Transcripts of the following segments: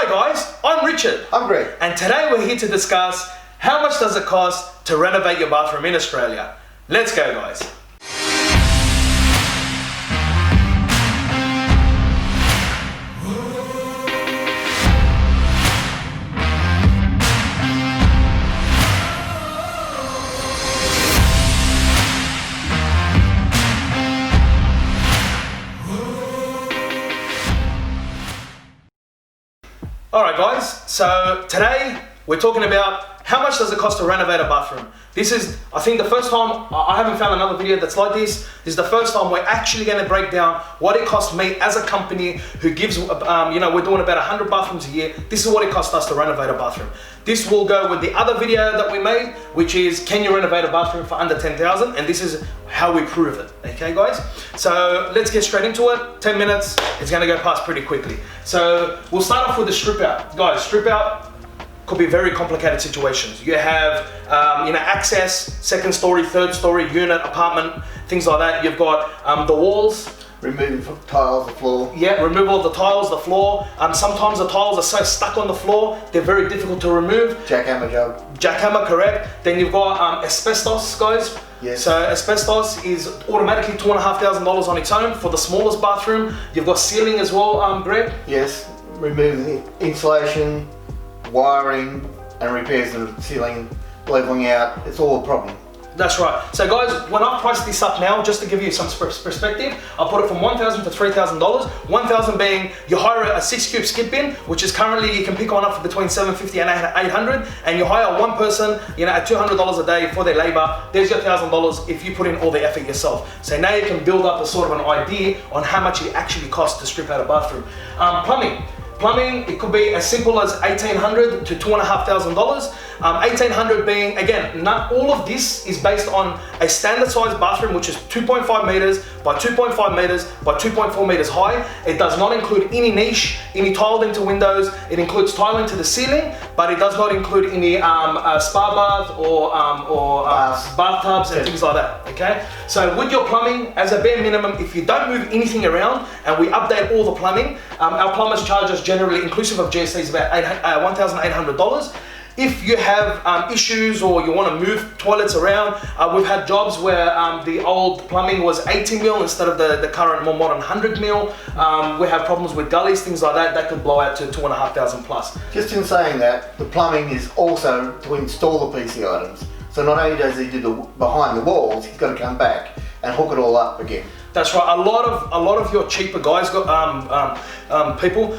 G'day guys, I'm Richard. I'm Greg. And today we're here to discuss how much does it cost to renovate your bathroom in Australia. Let's go guys. Alright guys, so today we're talking about how much does it cost to renovate a bathroom. This is, I think, the first time, I haven't found another video that's like this. This is the first time we're actually going to break down what it costs me as a company who gives, we're doing about 100 bathrooms a year. This is what it costs us to renovate a bathroom. This will go with the other video that we made, which is, can you renovate a bathroom for under 10,000? And this is how we prove it, okay guys? So let's get straight into it. 10 minutes, it's gonna go past pretty quickly. So we'll start off with the strip out. Guys, strip out could be very complicated situations. You have access, second story, third story, unit, apartment, things like that. You've got the walls. Removing tiles, the floor. Yeah, removal of the tiles, the floor. Sometimes the tiles are so stuck on the floor, they're very difficult to remove. Jackhammer job. Jackhammer, correct. Then you've got asbestos, guys. Yes. So asbestos is automatically $2,500 on its own for the smallest bathroom. You've got ceiling as well, Greg. Yes, removing the insulation, wiring, and repairs of the ceiling, leveling out. It's all a problem. That's right. So guys, when I price this up now, just to give you some perspective, I put it from $1,000 to $3,000. $1,000 being you hire a 6-cube skip bin, which is currently you can pick one up for between $750 and $800, and you hire one person, at $200 a day for their labor. There's your $1,000 if you put in all the effort yourself. So now you can build up a sort of an idea on how much it actually costs to strip out a bathroom. Plumbing, it could be as simple as $1,800 to $2,500. $1,800 being, again, not all of this is based on a standard size bathroom, which is 2.5 meters by 2.5 meters by 2.4 meters high. It does not include any niche, any tiled into windows. It includes tiling to the ceiling, but it does not include any spa bath or bathtubs and things like that, okay? So with your plumbing, as a bare minimum, if you don't move anything around and we update all the plumbing, our plumbers charge us generally, inclusive of GST, about $1,800. If you have issues or you want to move toilets around, we've had jobs where the old plumbing was 80 mil instead of the current more modern 100 mil. We have problems with gullies, things like that. That could blow out to $2,500 plus. Just in saying that, the plumbing is also to install the PC items. So not only does he do the behind the walls, he's got to come back and hook it all up again. That's right. A lot of your cheaper guys, people,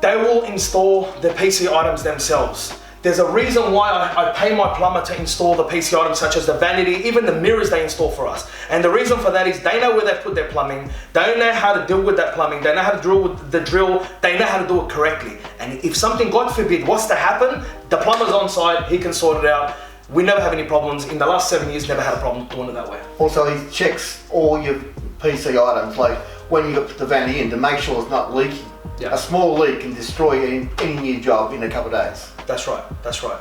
they will install the PC items themselves. There's a reason why I pay my plumber to install the PC items such as the vanity, even the mirrors they install for us. And the reason for that is they know where they put their plumbing, they know how to deal with that plumbing, they know how to drill with the drill, they know how to do it correctly. And if something, God forbid, was to happen, the plumber's on site, he can sort it out. We never have any problems. In the last 7 years, never had a problem doing it that way. Also, he checks all your PC items, like when you put the vanity in, to make sure it's not leaking. Yeah. A small leak can destroy any new job in a couple of days. That's right, that's right.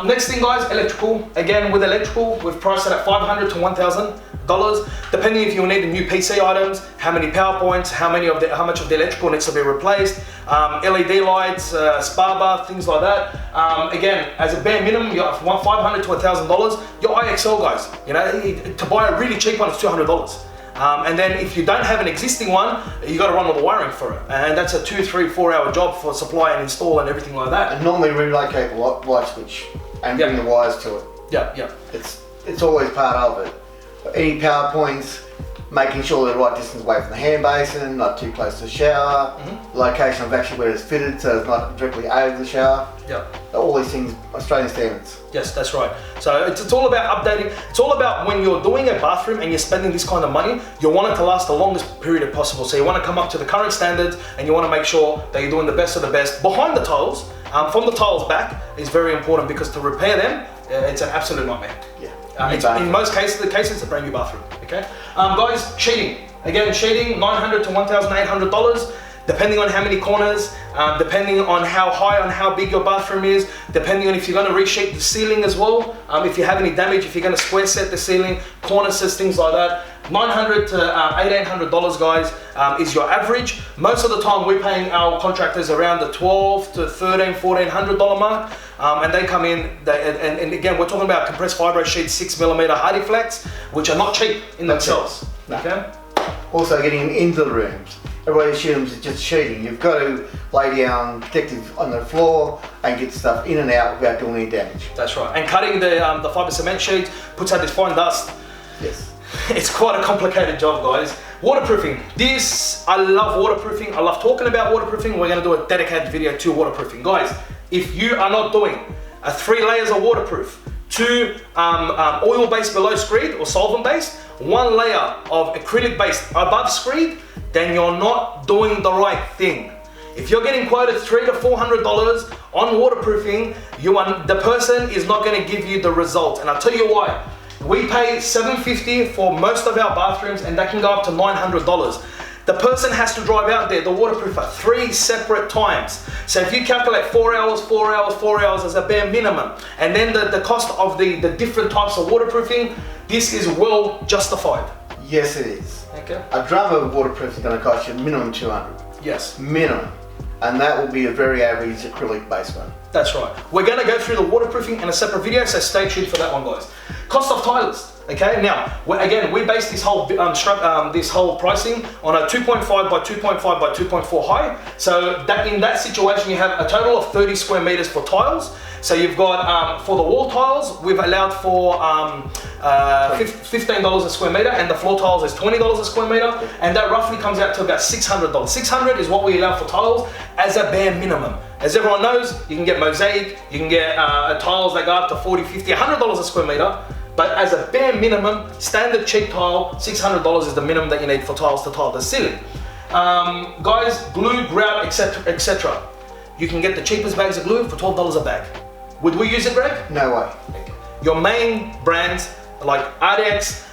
Next thing guys, electrical. Again, with electrical, we've priced it at $500 to $1,000, depending if you need the new PC items, how many power points, how much of the electrical needs to be replaced, LED lights, spa bath, things like that. Again, as a bare minimum, you're $500 to $1,000. Your IXL guys, to buy a really cheap one, it's $200. And then if you don't have an existing one, you got to run all the wiring for it. And that's a 2, 3, 4 hour job for supply and install and everything like that. And normally relocate the light switch and bring the wires to it. Yeah. It's always part of it. Any power points, making sure they're the right distance away from the hand basin, not too close to the shower, location of actually where it's fitted so it's not directly over the shower. Yeah. All these things, Australian standards. Yes, that's right. So it's all about updating. It's all about when you're doing a bathroom and you're spending this kind of money, you want it to last the longest period possible. So you want to come up to the current standards and you want to make sure that you're doing the best of the best. Behind the tiles, from the tiles back is very important because to repair them, it's an absolute nightmare. Yeah. In most cases, it's a brand new bathroom, okay? Guys, sheeting. Again, sheeting, $900 to $1,800. depending on how many corners, depending on how high and how big your bathroom is, depending on if you're going to reshape the ceiling as well, if you have any damage, if you're going to square set the ceiling, cornices, things like that. $900 to $1,800, guys, is your average. Most of the time we're paying our contractors around the $1,200 to $1,300, $1,400 mark, and they come in, and again, we're talking about compressed fibro sheets, 6mm hardy flex, which are not cheap in themselves. No. Okay. Also getting into the rooms. Everybody assumes it's just sheeting. You've got to lay down protective on the floor and get stuff in and out without doing any damage. That's right. And cutting the fiber cement sheet puts out this fine dust. Yes. It's quite a complicated job, guys. Waterproofing. I love waterproofing. I love talking about waterproofing. We're going to do a dedicated video to waterproofing. Guys, if you are not doing 3 layers of waterproof, 2 oil-based below screed or solvent-based, 1 layer of acrylic-based above screed, then you're not doing the right thing. If you're getting quoted $300 to $400 on waterproofing, the person is not going to give you the result. And I'll tell you why. We pay $750 for most of our bathrooms, and that can go up to $900. The person has to drive out there, the waterproofer, 3 separate times. So if you calculate 4 hours, 4 hours, 4 hours as a bare minimum, and then the cost of the different types of waterproofing, this is well justified. Yes, it is. Okay. A drum of waterproof is going to cost you minimum $200. Yes. Minimum. And that will be a very average acrylic based one. That's right. We're going to go through the waterproofing in a separate video, so stay tuned for that one, guys. Cost of tilers. Okay, now we base this whole pricing on a 2.5 by 2.5 by 2.4 high. So that in that situation, you have a total of 30 square meters for tiles. So you've got for the wall tiles, we've allowed for $15 a square meter, and the floor tiles is $20 a square meter, and that roughly comes out to about $600. $600 is what we allow for tiles as a bare minimum. As everyone knows, you can get mosaic, you can get tiles that go up to $40, $50, $100 a square meter. But as a bare minimum, standard cheap tile, $600 is the minimum that you need for tiles to tile the ceiling. Guys, glue, grout, etc. You can get the cheapest bags of glue for $12 a bag. Would we use it, Greg? No way. Your main brands like Ardex,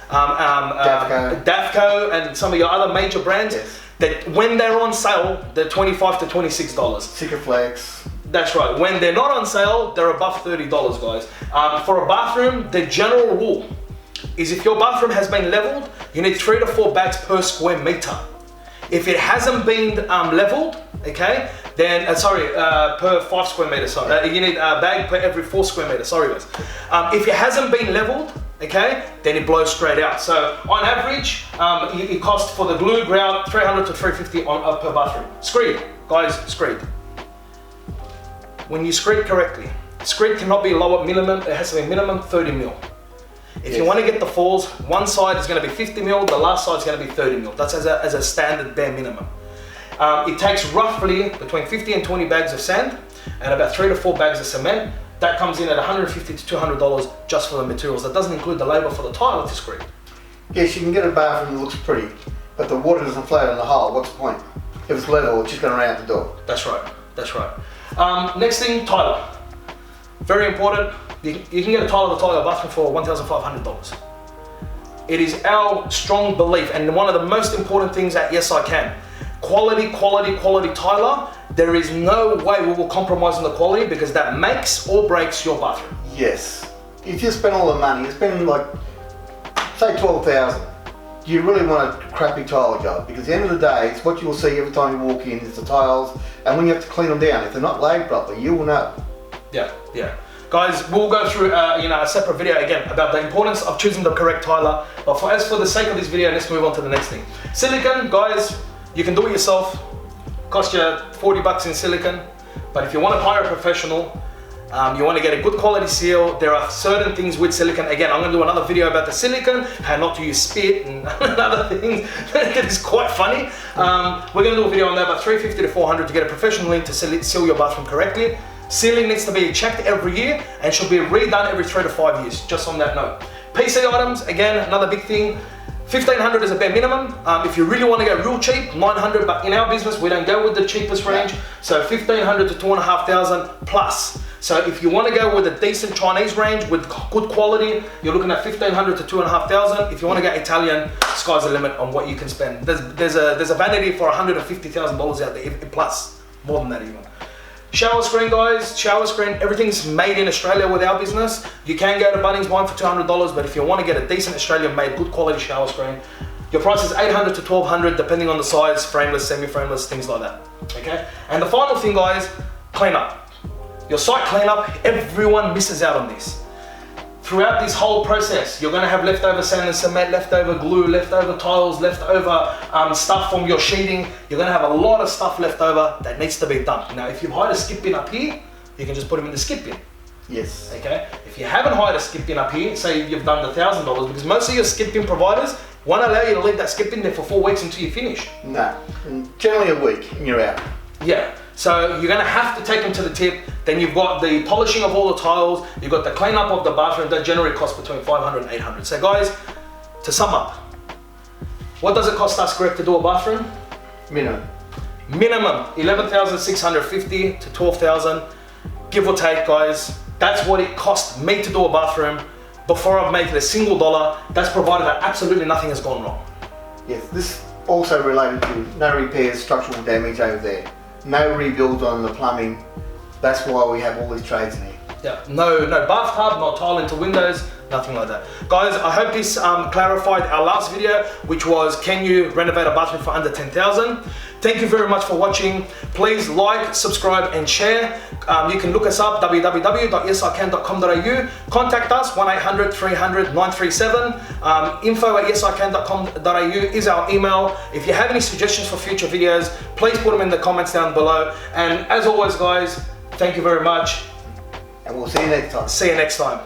Dafco, and some of your other major brands, yes, that when they're on sale, they're $25 to $26. Sikaflex. That's right. When they're not on sale, they're above $30, guys. For a bathroom, the general rule is if your bathroom has been leveled, you need 3 to 4 bags per square meter. If it hasn't been leveled, okay, then per 5 square meters. Sorry, you need a bag per every 4 square meters. Sorry, guys. If it hasn't been leveled, okay, then it blows straight out. So on average, it costs for the glue grout $300 to $350 per bathroom. Screed, guys, screed. When you screed correctly, screed cannot be lower minimum, it has to be minimum 30 mil. If you want to get the falls, one side is going to be 50 mil, the last side is going to be 30 mil. That's as a standard bare minimum. It takes roughly between 50 and 20 bags of sand and about 3 to 4 bags of cement. That comes in at $150 to $200 just for the materials. That doesn't include the labor for the tile to screed. Yes, you can get a bathroom that looks pretty, but the water doesn't flow in the hole. What's the point? If it's level, it's just going to run out the door. That's right. That's right. Next thing, tiler. Very important. You can get a tiler to tile your bathroom for $1,500. It is our strong belief, and one of the most important things at Yes I Can. Quality tiler. There is no way we will compromise on the quality, because that makes or breaks your bathroom. Yes. If you spend all the money, you spend like, say $12,000. Do you really want a crappy tile job? Because at the end of the day, it's what you will see every time you walk in, is the tiles, and when you have to clean them down, if they're not laid properly, you will know. Yeah. Guys, we'll go through a separate video again about the importance of choosing the correct tiler. But as for the sake of this video, let's move on to the next thing. Silicone, guys, you can do it yourself. Cost you $40 in silicone. But if you want to hire a professional, you want to get a good quality seal, there are certain things with silicone. Again, I'm going to do another video about the silicone, how not to use spit and other things. It's quite funny. We're going to do a video on that, about $350 to $400 to get a professional in to seal your bathroom correctly. Sealing needs to be checked every year and should be redone every 3 to 5 years, just on that note. PC items, again, another big thing. $1,500 is a bare minimum. If you really want to go real cheap, $900, but in our business, we don't go with the cheapest range. So $1,500 to $2,500 plus. So if you want to go with a decent Chinese range with good quality, you're looking at 1,500 to 2,500. If you want to get Italian, sky's the limit on what you can spend. There's a vanity for $150,000 out there, plus more than that even. Shower screen, guys, shower screen, everything's made in Australia with our business. You can go to Bunnings, buy for $200, but if you want to get a decent Australian made, good quality shower screen, your price is $800 to $1,200, depending on the size, frameless, semi-frameless, things like that, okay? And the final thing, guys, cleanup. Your site cleanup, everyone misses out on this. Throughout this whole process, you're gonna have leftover sand and cement, leftover glue, leftover tiles, leftover stuff from your sheeting. You're gonna have a lot of stuff left over that needs to be dumped. Now, if you've hired a skip bin up here, you can just put them in the skip bin. Yes. Okay? If you haven't hired a skip bin up here, say you've done the $1,000, because most of your skip bin providers won't allow you to leave that skip bin there for 4 weeks until you finish. No, generally a week and you're out. Yeah, so you're gonna have to take them to the tip. Then you've got the polishing of all the tiles, you've got the cleanup of the bathroom, that generally costs between $500 and $800. So guys, to sum up, what does it cost us, Greg, to do a bathroom? Minimum. Minimum, $11,650 to $12,000, give or take, guys. That's what it cost me to do a bathroom before I've made it a single dollar. That's provided that absolutely nothing has gone wrong. Yes, this also related to no repairs, structural damage over there. No rebuilds on the plumbing. That's why we have all these trades in here. Yeah, no bathtub, no tile into windows, nothing like that. Guys, I hope this clarified our last video, which was, can you renovate a bathroom for under 10,000? Thank you very much for watching. Please like, subscribe and share. You can look us up, www.yesican.com.au. Contact us, 1-800-300-937. info@yesican.com.au is our email. If you have any suggestions for future videos, please put them in the comments down below. And as always, guys, thank you very much. And we'll see you next time. See you next time.